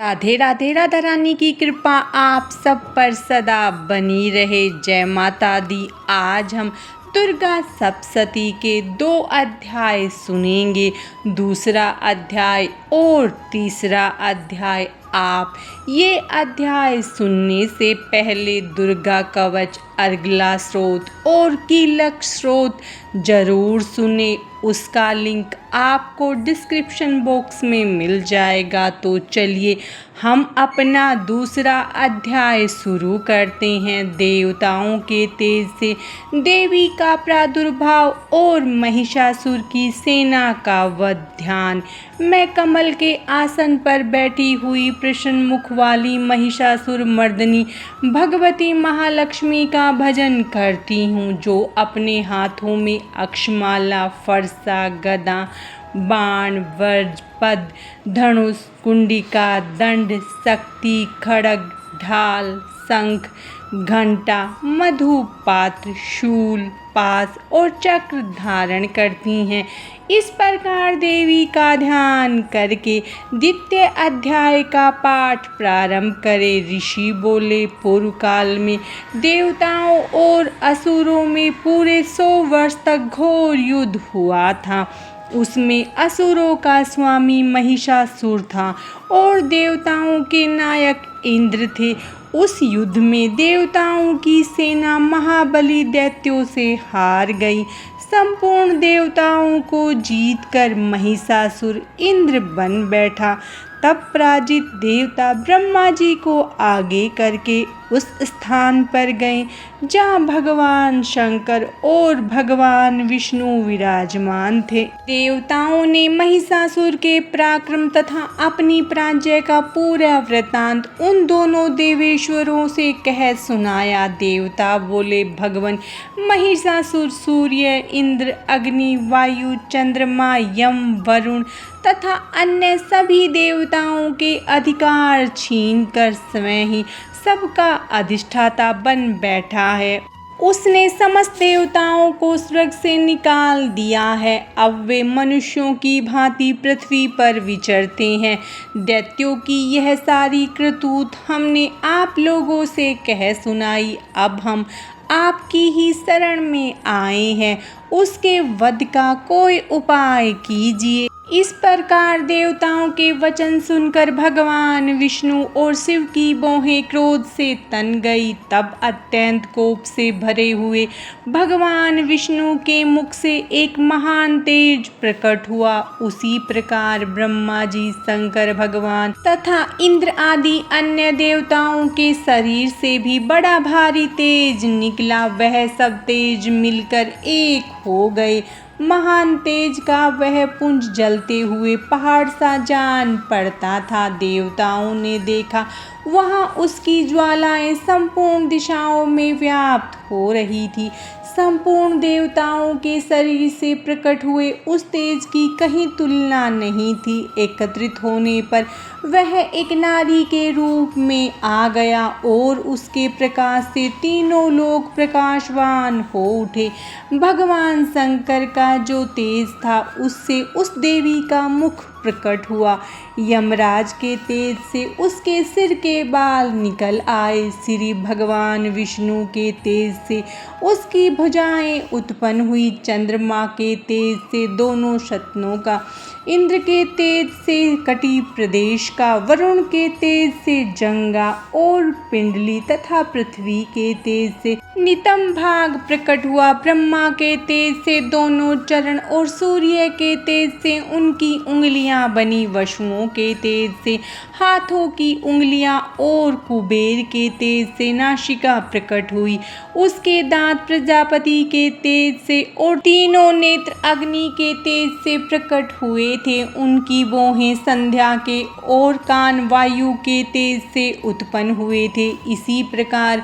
राधे राधे। राधा रानी की कृपा आप सब पर सदा बनी रहे। जय माता दी। आज हम दुर्गा सप्तशती के 2 अध्याय सुनेंगे। दूसरा अध्याय और तीसरा अध्याय। आप ये अध्याय सुनने से पहले दुर्गा कवच, अर्गला स्रोत और कीलक स्रोत जरूर सुने। उसका लिंक आपको डिस्क्रिप्शन बॉक्स में मिल जाएगा। तो चलिए हम अपना दूसरा अध्याय शुरू करते हैं। देवताओं के तेज से देवी का प्रादुर्भाव और महिषासुर की सेना का वध। ध्यान। मैं कमल के आसन पर बैठी हुई प्रसन्न मुख वाली महिषासुर मर्दिनी भगवती महालक्ष्मी का भजन करती हूँ, जो अपने हाथों में अक्षमाला, फरसा, गदा, बाण, वज्र, पद, धनुष, कुंडिका, दंड, शक्ति, खड्ग, ढाल, शंख, घंटा, मधु पात्र, शूल, पास और चक्र धारण करती हैं। इस प्रकार देवी का ध्यान करके द्वितीय अध्याय का पाठ प्रारंभ करें। ऋषि बोले, पूर्व काल में देवताओं और असुरों में पूरे 100 वर्ष तक घोर युद्ध हुआ था। उसमें असुरों का स्वामी महिषासुर था और देवताओं के नायक इंद्र थे। उस युद्ध में देवताओं की सेना महाबली दैत्यों से हार गई। संपूर्ण देवताओं को जीतकर महिषासुर इंद्र बन बैठा। तब पराजित देवता ब्रह्मा जी को आगे करके उस स्थान पर गए जहाँ भगवान शंकर और भगवान विष्णु विराजमान थे। देवताओं ने महिषासुर के पराक्रम तथा अपनी पराजय का पूरा वृत्तांत उन दोनों देवेश्वरों से कह सुनाया। देवता बोले, भगवान महिषासुर सूर्य, इंद्र, अग्नि, वायु, चंद्रमा, यम, वरुण तथा अन्य सभी देवताओं के अधिकार छीनकर स्वयं ही सबका अधिष्ठाता बन बैठा है। उसने समस्त देवताओं को स्वर्ग से निकाल दिया है। अब वे मनुष्यों की भांति पृथ्वी पर विचरते हैं। दैत्यों की यह सारी करतूत हमने आप लोगों से कह सुनाई। अब हम आपकी ही शरण में आए हैं। उसके वध का कोई उपाय कीजिए। इस प्रकार देवताओं के वचन सुनकर भगवान विष्णु और शिव की भौहें क्रोध से तन गई। तब अत्यंत कोप से भरे हुए भगवान विष्णु के मुख से एक महान तेज प्रकट हुआ। उसी प्रकार ब्रह्मा जी, शंकर भगवान तथा इंद्र आदि अन्य देवताओं के शरीर से भी बड़ा भारी तेज निकला। वह सब तेज मिलकर एक हो गए। महान तेज का वह पुंज जलते हुए पहाड़ सा जान पड़ता था। देवताओं ने देखा वहाँ उसकी ज्वालाएं संपूर्ण दिशाओं में व्याप्त हो रही थी। संपूर्ण देवताओं के शरीर से प्रकट हुए उस तेज की कहीं तुलना नहीं थी। एकत्रित होने पर वह एक नारी के रूप में आ गया और उसके प्रकाश से तीनों लोग प्रकाशवान हो उठे। भगवान शंकर का जो तेज था उससे उस देवी का मुख प्रकट हुआ। यमराज के तेज से उसके सिर के बाल निकल आए। श्री भगवान विष्णु के तेज से उसकी भुजाएं उत्पन्न हुई। चंद्रमा के तेज से दोनों शत्रुओं का, इंद्र के तेज से कटी प्रदेश का, वरुण के तेज से जंगा और पिंडली तथा पृथ्वी के तेज से नितम भाग प्रकट हुआ। ब्रह्मा के तेज से दोनों चरण और सूर्य के तेज से उनकी उंगलियां बनी। वसुओं के तेज से हाथों की उंगलियां और कुबेर के तेज से नासिका प्रकट हुई। उसके दांत प्रजापति के तेज से और तीनों नेत्र अग्नि के तेज से प्रकट हुए थे। उनकी भौहें संध्या के और कान वायु के तेज से उत्पन्न हुए थे। इसी प्रकार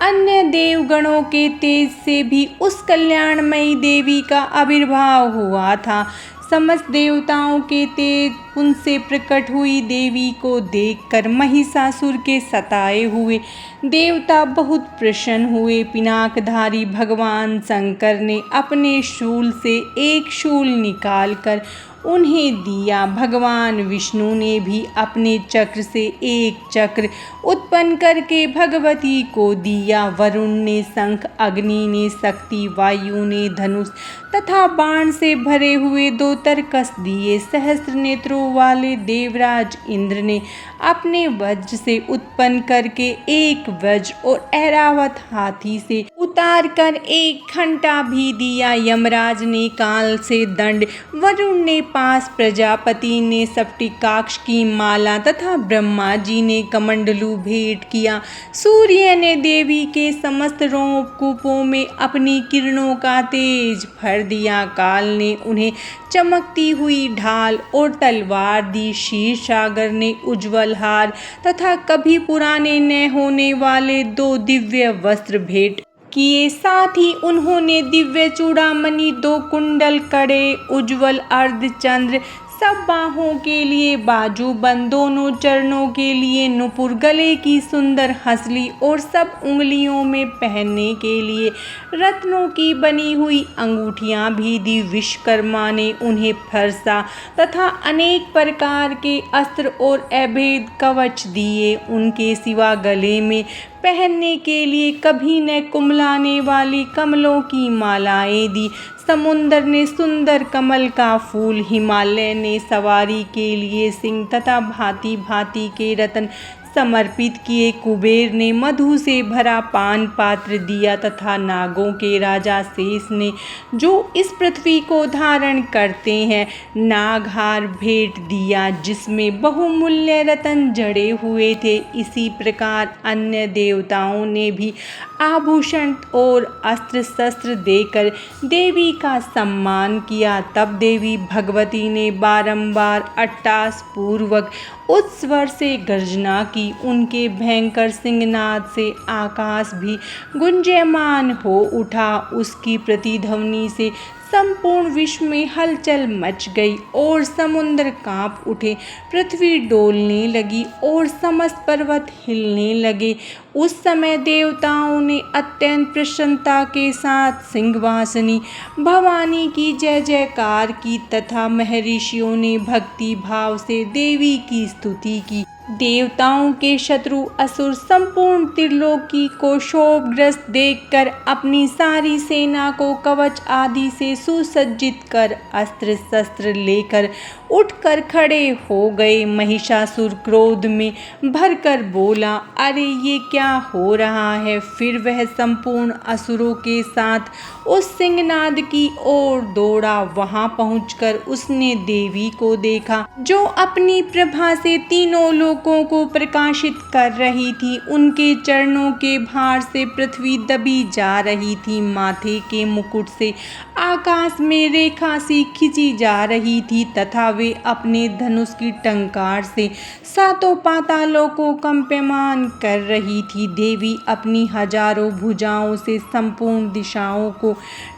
अन्य देवगणों के तेज से भी उस कल्याणमयी देवी का आविर्भाव हुआ था। समस्त देवताओं के तेज उनसे प्रकट हुई देवी को देखकर महिषासुर के सताए हुए देवता बहुत प्रसन्न हुए। पिनाकधारी भगवान शंकर ने अपने शूल से एक शूल निकालकर उन्हें दिया। भगवान विष्णु ने भी अपने चक्र से एक चक्र उत्पन्न करके भगवती को दिया। वरुण ने शंख, अग्नि ने शक्ति, वायु ने धनुष तथा बाण से भरे हुए 2 तरकस दिए। सहस्त्र नेत्रों वाले देवराज इंद्र ने अपने वज्र से उत्पन्न करके एक वज्र और ऐरावत हाथी से उतार कर एक घंटा भी दिया। यमराज ने काल से दंड, वरुण ने पास, प्रजापति ने स्फटिकाक्ष की माला तथा ब्रह्मा जी ने कमंडलू भेंट किया। सूर्य ने देवी के समस्त रोमकूपों में अपनी किरणों का तेज भर दिया। काल ने उन्हें चमकती हुई ढाल और तलवार दी। क्षीर सागर ने उज्ज्वल हार तथा कभी पुराने न होने वाले 2 दिव्य वस्त्र भेंट किए। साथ ही उन्होंने दिव्य चूड़ामणि, 2 कुंडल, कड़े, उज्ज्वल अर्धचंद्र, सब बाहों के लिए बाजूबंद, दोनों चरणों के लिए नुपुर, गले की सुंदर हंसली और सब उंगलियों में पहनने के लिए रत्नों की बनी हुई अंगूठियां भी दी। विश्वकर्मा ने उन्हें फरसा तथा अनेक प्रकार के अस्त्र और अभेद कवच दिए। उनके सिवा गले में पहनने के लिए कभी न कुम्हलाने वाली कमलों की मालाएं दी। समुद्र ने सुंदर कमल का फूल, हिमालय ने सवारी के लिए सिंह तथा भांति भांति के रत्न समर्पित किए। कुबेर ने मधु से भरा पान पात्र दिया तथा नागों के राजा शेष ने, जो इस पृथ्वी को धारण करते हैं, नागहार भेंट दिया जिसमें बहुमूल्य रत्न जड़े हुए थे। इसी प्रकार अन्य देवताओं ने भी आभूषण और अस्त्र शस्त्र देकर देवी का सम्मान किया। तब देवी भगवती ने बारंबार अट्टास पूर्वक उस स्वर से गर्जना की। उनके भयंकर सिंहनाद से आकाश भी गुंजयमान हो उठा। उसकी प्रतिध्वनि से संपूर्ण विश्व में हलचल मच गई और समुद्र कांप उठे, पृथ्वी डोलने लगी और समस्त पर्वत हिलने लगे। उस समय देवताओं ने अत्यंत प्रसन्नता के साथ सिंहवासिनी भवानी की जय जयकार की तथा महर्षियों ने भक्ति भाव से देवी की स्तुति की। देवताओं के शत्रु असुर संपूर्ण त्रिलोकी को शोकग्रस्त देखकर अपनी सारी सेना को कवच आदि से सुसज्जित कर अस्त्र शस्त्र लेकर उठकर खड़े हो गए। महिषासुर क्रोध में भरकर बोला, अरे ये क्या हो रहा है? फिर वह संपूर्ण असुरों के साथ उस सिंहनाद की ओर दौड़ा। वहां पहुंचकर उसने देवी को देखा, जो अपनी प्रभा से तीनों लोकों को प्रकाशित कर रही थी। उनके चरणों के भार से पृथ्वी दबी जा रही थी। माथे के मुकुट से आकाश में रेखा सी खींची जा रही थी तथा वे अपने धनुष की टंकार से 7 पातालों को कंपमान कर रही थी। देवी अपनी हजारों भुजाओं से संपूर्ण दिशाओं को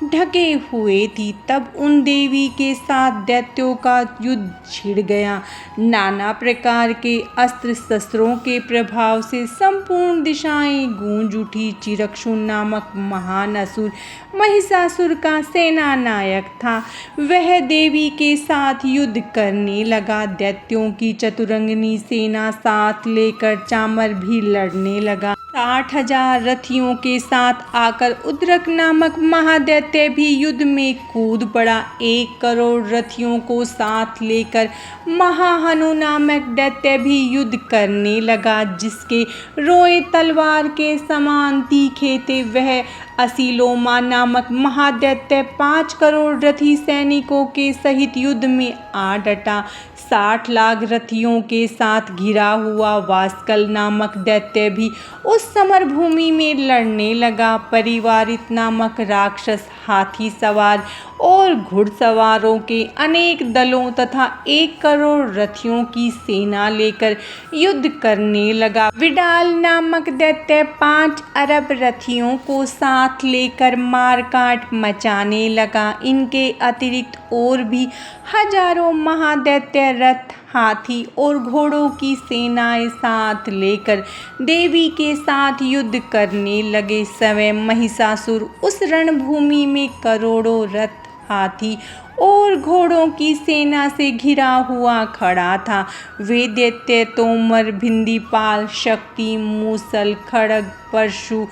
ढके हुए थी। तब उन देवी के साथ दैत्यों का युद्ध छिड़ गया। नाना प्रकार के अस्त्र शस्त्रों के प्रभाव से संपूर्ण दिशाएं गूंज उठी। चिरक्षु नामक महान असुर महिषासुर का सेना नायक था। वह देवी के साथ युद्ध करने लगा। दैत्यों की चतुरंगिनी सेना साथ लेकर चामर भी लड़ने लगा। 60,000 रथियों के साथ आकर उद्रक नामक महादैत्य भी युद्ध में कूद पड़ा। 1 करोड़ रथियों को साथ लेकर महाहनु नामक दैत्य भी युद्ध करने लगा, जिसके रोए तलवार के समान तीखे थे। वह असीलोमा नामक महादैत्य 5 करोड़ रथी सैनिकों के सहित युद्ध में आ डटा। 60 लाख रथियों के साथ घिरा हुआ वास्कल नामक दैत्य भी उस समर भूमि में लड़ने लगा। परिवारित नामक राक्षस हाथी सवार और घुड़सवारों के अनेक दलों तथा 1 करोड़ रथियों की सेना लेकर युद्ध करने लगा। विडाल नामक दैत्य 5 अरब रथियों को साथ लेकर मारकाट मचाने लगा। इनके अतिरिक्त और भी हजारों महादैत्य रथ, हाथी और घोड़ों की सेनाएं साथ लेकर देवी के साथ युद्ध करने लगे। स्वयं महिषासुर उस रणभूमि में करोड़ों रथ, हाथी और घोड़ों की सेना से घिरा हुआ खड़ा था। वे दैत्य तोमर, भिंदीपाल, शक्ति, मूसल, खड्ग, परशु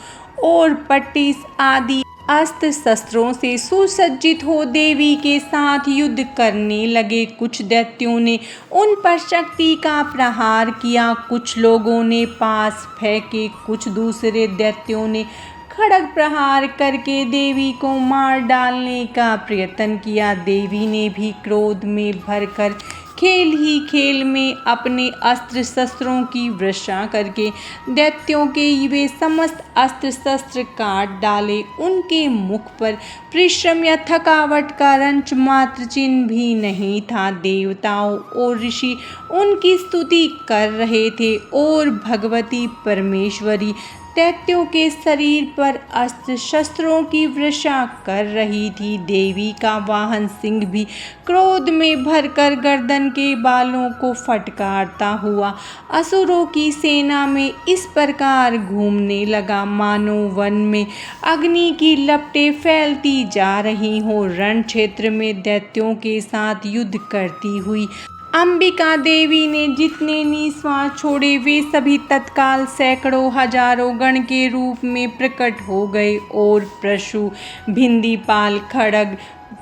और पट्टिस आदि अस्त्र शस्त्रों से सुसज्जित हो देवी के साथ युद्ध करने लगे। कुछ दैत्यों ने उन पर शक्ति का प्रहार किया, कुछ लोगों ने पास फेंके, कुछ दूसरे दैत्यों ने खड्ग प्रहार करके देवी को मार डालने का प्रयत्न किया। देवी ने भी क्रोध में भरकर खेल ही खेल में अपने अस्त्र शस्त्रों की वर्षा करके दैत्यों के वे समस्त अस्त्र शस्त्र काट डाले। उनके मुख पर परिश्रम या थकावट का रंच मात्र चिन्ह भी नहीं था। देवताओं और ऋषि उनकी स्तुति कर रहे थे और भगवती परमेश्वरी दैत्यों के शरीर पर अस्त्र शस्त्रों की वर्षा कर रही थी। देवी का वाहन सिंह भी क्रोध में भरकर गर्दन के बालों को फटकारता हुआ असुरों की सेना में इस प्रकार घूमने लगा मानो वन में अग्नि की लपटें फैलती जा रही हों। रण क्षेत्र में दैत्यों के साथ युद्ध करती हुई अंबिका देवी ने जितने निश्वास छोड़े वे सभी तत्काल सैकड़ों हजारों गण के रूप में प्रकट हो गए और परशु, भिंदीपाल, खड्ग,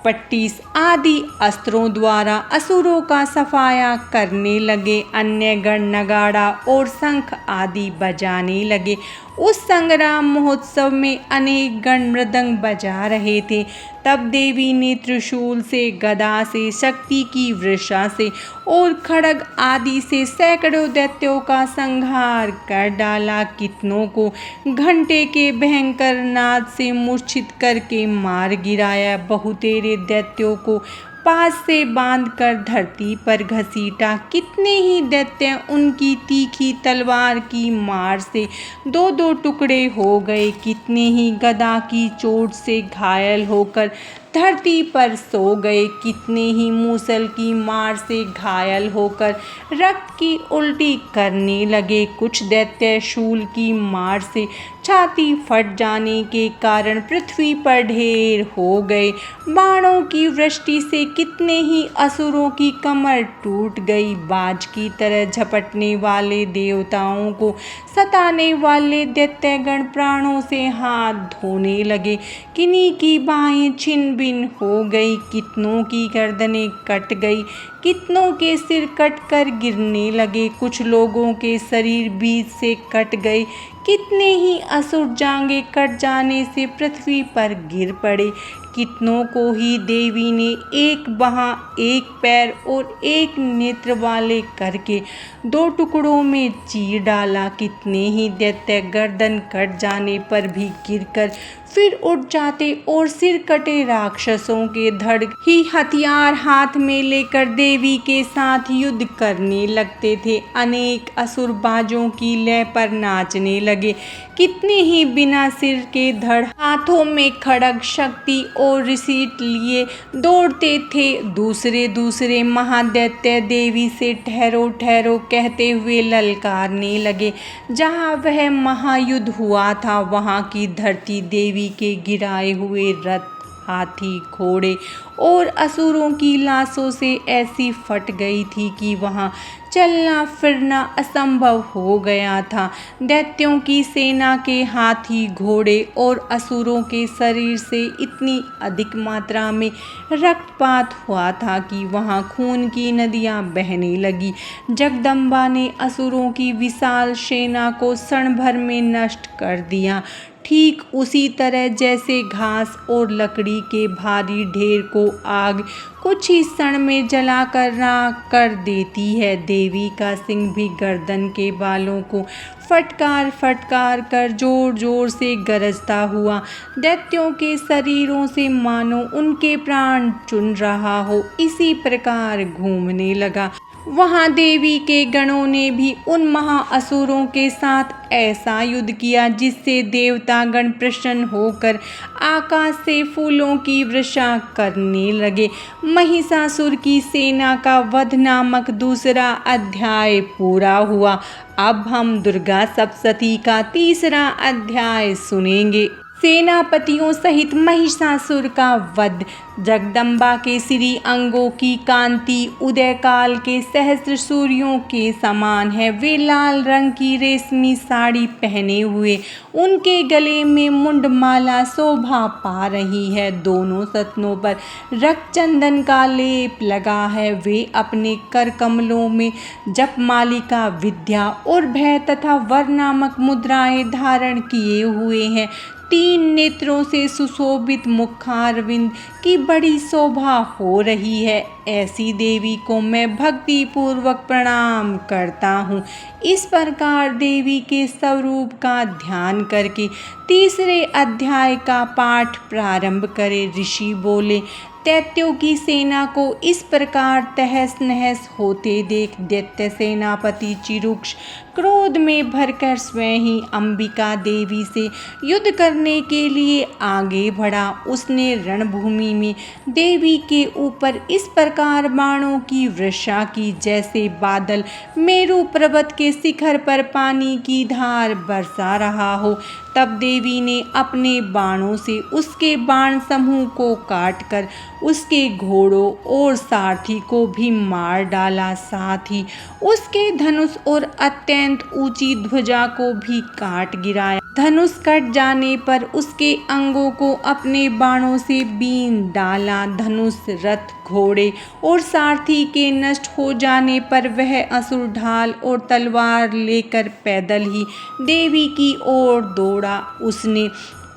पट्टिस आदि अस्त्रों द्वारा असुरों का सफाया करने लगे। अन्य गण नगाड़ा और शंख आदि बजाने लगे। उस संग्राम महोत्सव में अनेक गण मृदंग बजा रहे थे। तब देवी ने त्रिशूल से, गदा से, शक्ति की वर्षा से और खड्ग आदि से सैकड़ों दैत्यों का संहार कर डाला। कितनों को घंटे के भयंकर नाद से मूर्छित करके मार गिराया। बहुतेरे दैत्यों को पास से बांधकर धरती पर घसीटा। कितने ही दैत्य उनकी तीखी तलवार की मार से दो दो टुकड़े हो गए। कितने ही गदा की चोट से घायल होकर धरती पर सो गए। कितने ही मूसल की मार से घायल होकर रक्त की उल्टी करने लगे। कुछ दैत्य शूल की मार से छाती फट जाने के कारण पृथ्वी पर ढेर हो गए। बाणों की वृष्टि से कितने ही असुरों की कमर टूट गई। बाज की तरह झपटने वाले देवताओं को सताने वाले दैत्यगण प्राणों से हाथ धोने लगे। किन्हीं की बाहें छिन्न भिन्न हो गई, कितनों की गर्दनें कट गई, कितनों के सिर कटकर गिरने लगे। कुछ लोगों के शरीर बीच से कट गए। कितने ही असुर जांघें कट जाने से पृथ्वी पर गिर पड़े। कितनों को ही देवी ने एक बाह, एक पैर और एक नेत्र वाले करके दो टुकड़ों में चीर डाला। कितने ही दैत्य गर्दन कट जाने पर भी गिरकर फिर उठ जाते और सिर कटे राक्षसों के धड़ ही हथियार हाथ में लेकर देवी के साथ युद्ध करने लगते थे। अनेक असुर बाजों की लय पर नाचने लगे। कितने ही बिना सिर के धड़ हाथों में खड्ग, शक्ति और रिसीट लिए दौड़ते थे। दूसरे दूसरे महादैत्य देवी से ठहरो ठहरो कहते हुए ललकारने लगे। जहाँ वह महायुद्ध हुआ था वहाँ की धरती देवी के गिराए हुए रथ, हाथी, घोड़े और असुरों की लाशों से ऐसी फट गई थी कि वहाँ चलना फिरना असंभव हो गया था। दैत्यों की सेना के हाथी, घोड़े और असुरों के शरीर से इतनी अधिक मात्रा में रक्तपात हुआ था कि वहाँ खून की नदियाँ बहने लगी। जगदम्बा ने असुरों की विशाल सेना को क्षण भर में नष्ट कर दिया। ठीक उसी तरह जैसे घास और लकड़ी के भारी ढेर को आग कुछ ही क्षण में जलाकर राख कर देती है, देवी का सिंह भी गर्दन के बालों को फटकार फटकार कर जोर जोर से गरजता हुआ दैत्यों के शरीरों से मानो उनके प्राण चुन रहा हो, इसी प्रकार घूमने लगा। वहाँ देवी के गणों ने भी उन महाअसुरों के साथ ऐसा युद्ध किया जिससे देवतागण प्रसन्न होकर आकाश से फूलों की वर्षा करने लगे। महिषासुर की सेना का वध नामक दूसरा अध्याय पूरा हुआ। अब हम दुर्गा सप्तशती का तीसरा अध्याय सुनेंगे। सेनापतियों सहित महिषासुर का वध। जगदम्बा के श्री अंगों की कांति उदय काल के सहस्त्र सूर्यों के समान है। वे लाल रंग की रेशमी साड़ी पहने हुए, उनके गले में मुंडमाला शोभा पा रही है। दोनों सतनों पर रक्त चंदन का लेप लगा है। वे अपने कर कमलों में जपमालिका, विद्या और भय तथा वर नामक मुद्राएं धारण किए हुए हैं। 3 नेत्रों से सुशोभित मुखारविंद की बड़ी शोभा हो रही है। ऐसी देवी को मैं भक्ति पूर्वक प्रणाम करता हूँ। इस प्रकार देवी के स्वरूप का ध्यान करके 3रे अध्याय का पाठ प्रारंभ करे। ऋषि बोले, दैत्यों की सेना को इस प्रकार तहस नहस होते देख दैत्य सेनापति चिरूक्ष क्रोध में भरकर स्वयं ही अंबिका देवी से युद्ध करने के लिए आगे बढ़ा। उसने रणभूमि में देवी के ऊपर इस प्रकार बाणों की वर्षा की जैसे बादल मेरु पर्वत के शिखर पर पानी की धार बरसा रहा हो। तब देवी ने अपने बाणों से उसके बाण समूह को काटकर उसके घोड़ों और सारथी को भी मार डाला। साथ ही उसके धनुष और अत्यंत ऊंची ध्वजा को भी काट गिराया। धनुष कट जाने पर उसके अंगों को अपने बाणों से बीन डाला। धनुष, रथ, घोड़े और सारथी के नष्ट हो जाने पर वह असुर ढाल और तलवार लेकर पैदल ही देवी की ओर दौड़ा। उसने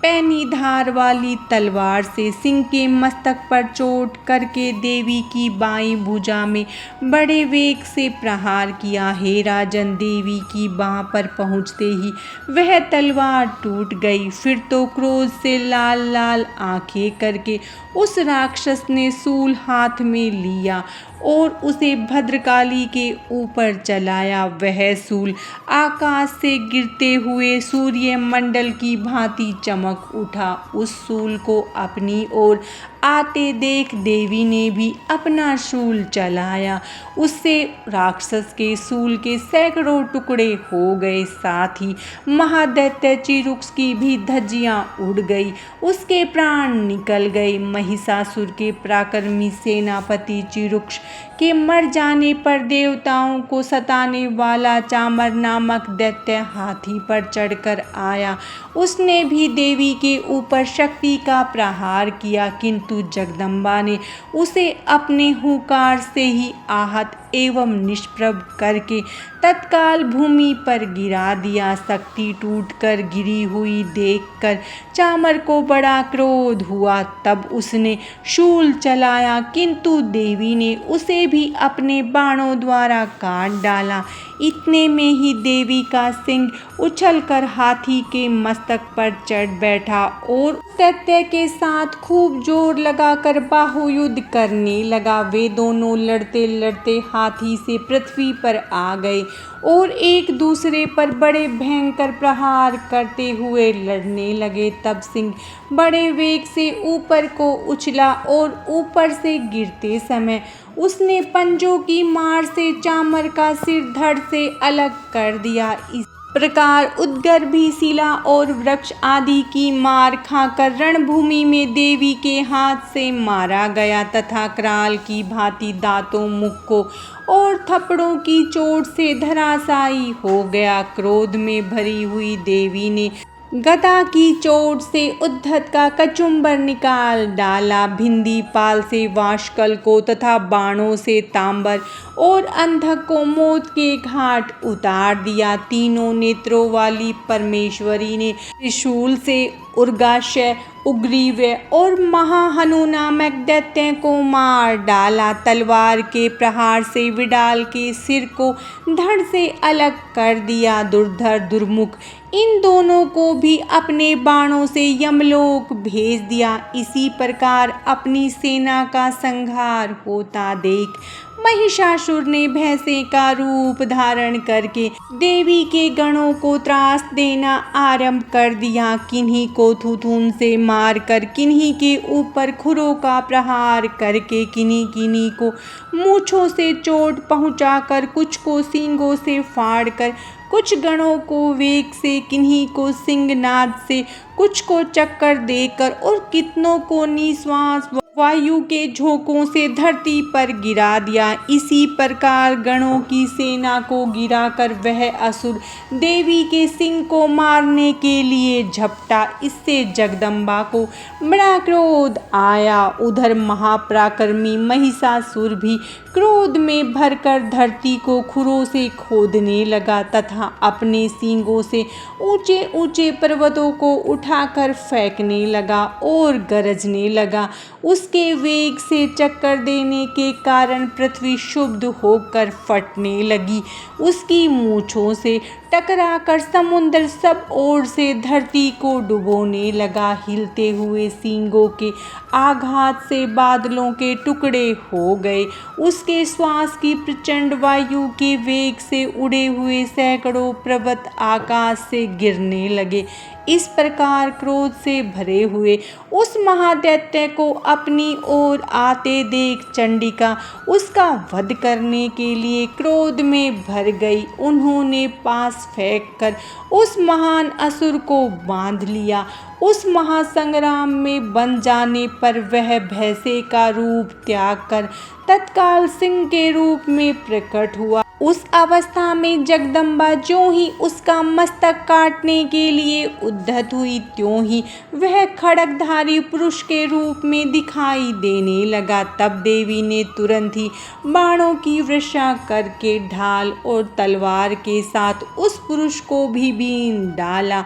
पैनी धार वाली तलवार से सिंह के मस्तक पर चोट करके देवी की बाईं भुजा में बड़े वेग से प्रहार किया। हे राजन, देवी की बाह पर पहुँचते ही वह तलवार टूट गई। फिर तो क्रोध से लाल लाल आंखें करके उस राक्षस ने शूल हाथ में लिया और उसे भद्रकाली के ऊपर चलाया। वह शूल आकाश से गिरते हुए सूर्य मंडल की भांति चमक उठा। उस शूल को अपनी ओर आते देख देवी ने भी अपना शूल चलाया। उससे राक्षस के शूल के सैकड़ों टुकड़े हो गए। साथ ही महादैत्य चिरूक्ष की भी धज्जियां उड़ गई, उसके प्राण निकल गए। महिषासुर के पराक्रमी सेनापति चिरूक्ष के मर जाने पर देवताओं को सताने वाला चामर नामक दैत्य हाथी पर चढ़कर आया। उसने भी देवी के ऊपर शक्ति का प्रहार किया, किंतु जगदम्बा ने उसे अपने हुंकार से ही आहत एवं निष्प्रभ करके तत्काल भूमि पर गिरा दिया। शक्ति टूटकर गिरी हुई देखकर चामर को बड़ा क्रोध हुआ। तब उसने शूल चलाया, किंतु देवी ने उसे भी अपने बाणों द्वारा काट डाला। इतने में ही देवी का सिंह उछलकर हाथी के मस्तक पर चढ़ बैठा और दैत्य के साथ खूब जोर लगाकर बाहुयुद्ध करने लगा। वे दोनों लड़ते लड़ते हाथी से पृथ्वी पर आ गए और एक दूसरे पर बड़े भयंकर प्रहार करते हुए लड़ने लगे। तब सिंह बड़े वेग से ऊपर को उछला और ऊपर से गिरते समय उसने पंजों की मार से चामर का सिर धड़ से अलग कर दिया। इस प्रकार उद्गर्भी शिला और वृक्ष आदि की मार खाकर रणभूमि में देवी के हाथ से मारा गया तथा कराल की भांति दांतों, मुक्कों और थप्पड़ों की चोट से धराशायी हो गया। क्रोध में भरी हुई देवी ने गदा की चोट से उद्धत का कचुम्बर निकाल डाला। भिंदी पाल से वाशकल को तथा बाणों से तांबर और अंधक को मौत के घाट उतार दिया। तीनों नेत्रों वाली परमेश्वरी ने त्रिशूल से उर्गाशय, उग्रीव्य और महाहनु नामक दैत्य को मार डाला। तलवार के प्रहार से विडाल के सिर को धड़ से अलग कर दिया। दुर्धर, दुर्मुख इन दोनों को भी अपने बाणों से यमलोक भेज दिया। इसी प्रकार अपनी सेना का संहार होता देख महिषासुर ने भैंसे का रूप धारण करके देवी के गणों को त्रास देना आरंभ कर दिया। किन्हीं को थुथुन से मारकर, किन्हीं के ऊपर खुरों का प्रहार करके, किन्हीं किन्हीं को मूंछों से चोट पहुंचाकर, कुछ को सींगों से फाड़कर, कुछ गणों को वेग से, किन्हीं को सिंहनाद से, कुछ को चक्कर देकर और कितनों को निश्वास वायु के झोंकों से धरती पर गिरा दिया। इसी प्रकार गणों की सेना को गिराकर वह असुर देवी के सिंह को मारने के लिए झपटा। इससे जगदम्बा को बड़ा क्रोध आया। उधर महापराक्रमी महिषासुर भी क्रोध में भरकर धरती को खुरों से खोदने लगा तथा अपने सींगों से ऊंचे ऊंचे पर्वतों को उठाकर फेंकने लगा और गरजने लगा। उसके वेग से चक्कर देने के कारण पृथ्वी क्षुब्ध होकर फटने लगी। उसकी मूंछों से टकराकर समुद्र सब ओर से धरती को डुबोने लगा। हिलते हुए सींगों के आघात से बादलों के टुकड़े हो गए। उसके श्वास की प्रचंड वायु के वेग से उड़े हुए सैकड़ों पर्वत आकाश से गिरने लगे। इस प्रकार क्रोध से भरे हुए उस महादैत्य को अपनी ओर आते देख चंडिका उसका वध करने के लिए क्रोध में भर गई। उन्होंने पास फेंककर उस महान असुर को बांध लिया। उस महासंग्राम में बन जाने पर वह भैंसे का रूप त्याग कर तत्काल सिंह के रूप में प्रकट हुआ। उस अवस्था में जगदम्बा ज्यों ही उसका मस्तक काटने के लिए उद्यत हुई त्यों ही वह खड्गधारी पुरुष के रूप में दिखाई देने लगा। तब देवी ने तुरंत ही बाणों की वर्षा करके ढाल और तलवार के साथ उस पुरुष को भी बीन डाला।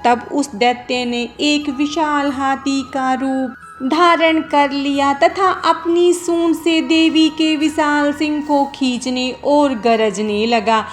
तब उस दैत्य ने एक विशाल हाथी का रूप धारण कर लिया तथा अपनी सूंड से देवी के विशाल सिंह को खींचने और गरजने लगा।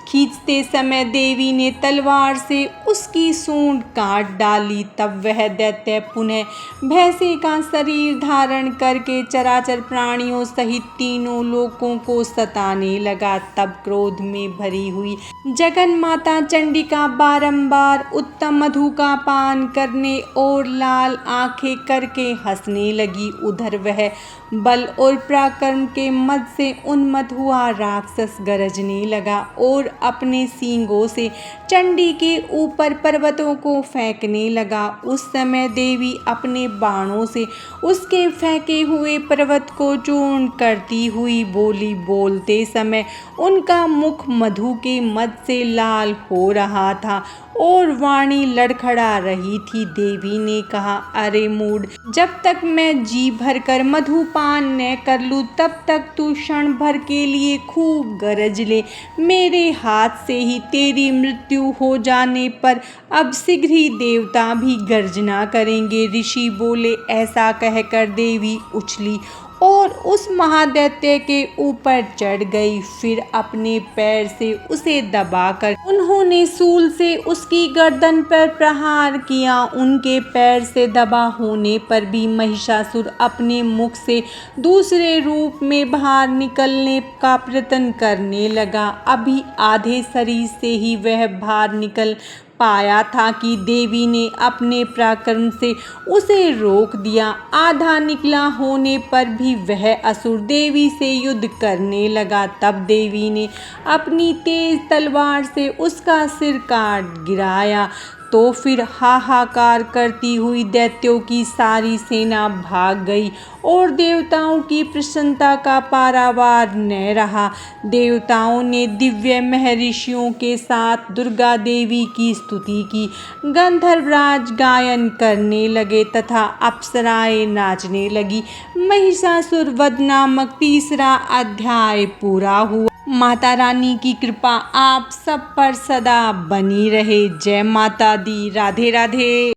खींचते समय देवी ने तलवार से उसकी सूंड काट डाली। तब वह दैत्य पुनः भैंसे का शरीर धारण करके चराचर प्राणियों सहित तीनों लोकों को सताने लगा। तब क्रोध में भरी हुई जगन माता चंडिका बारंबार उत्तम मधु का पान करने और लाल आंखें करके हंसने लगी। उधर वह बल और पराक्रम के मद से उन्मत्त हुआ राक्षस गरजने लगा और अपने सींगों से चंडी के ऊपर पर्वतों को फेंकने लगा। उस समय देवी अपने बाणों से उसके फेंके हुए पर्वत को चूर्ण करती हुई बोली। बोलते समय उनका मुख मधु के मद से लाल हो रहा था और वाणी लड़खड़ा रही थी। देवी ने कहा, अरे मूढ़, जब तक मैं जी भरकर मधुपान न कर लूं तब तक तू क्षण भर के लिए खूब गरज ले। मेरे हाथ से ही तेरी मृत्यु हो जाने पर अब शीघ्र ही देवता भी गर्जना करेंगे। ऋषि बोले। ऐसा कहकर देवी उछली और उस महादैत्य के ऊपर चढ़ गई। फिर अपने पैर से उसे दबाकर उन्होंने शूल से उसकी गर्दन पर प्रहार किया। उनके पैर से दबा होने पर भी महिषासुर अपने मुख से दूसरे रूप में बाहर निकलने का प्रयत्न करने लगा। अभी आधे शरीर से ही वह बाहर निकल पाया था कि देवी ने अपने पराक्रम से उसे रोक दिया। आधा निकला होने पर भी वह असुर देवी से युद्ध करने लगा। तब देवी ने अपनी तेज तलवार से उसका सिर काट गिराया। तो फिर हाहाकार करती हुई दैत्यों की सारी सेना भाग गई और देवताओं की प्रसन्नता का पारावार न रहा। देवताओं ने दिव्य महर्षियों के साथ दुर्गा देवी की स्तुति की। गंधर्वराज गायन करने लगे तथा अप्सराएं नाचने लगी। महिषासुर वध नामक तीसरा अध्याय पूरा हुआ। माता रानी की कृपा आप सब पर सदा बनी रहे। जय माता दी। राधे राधे।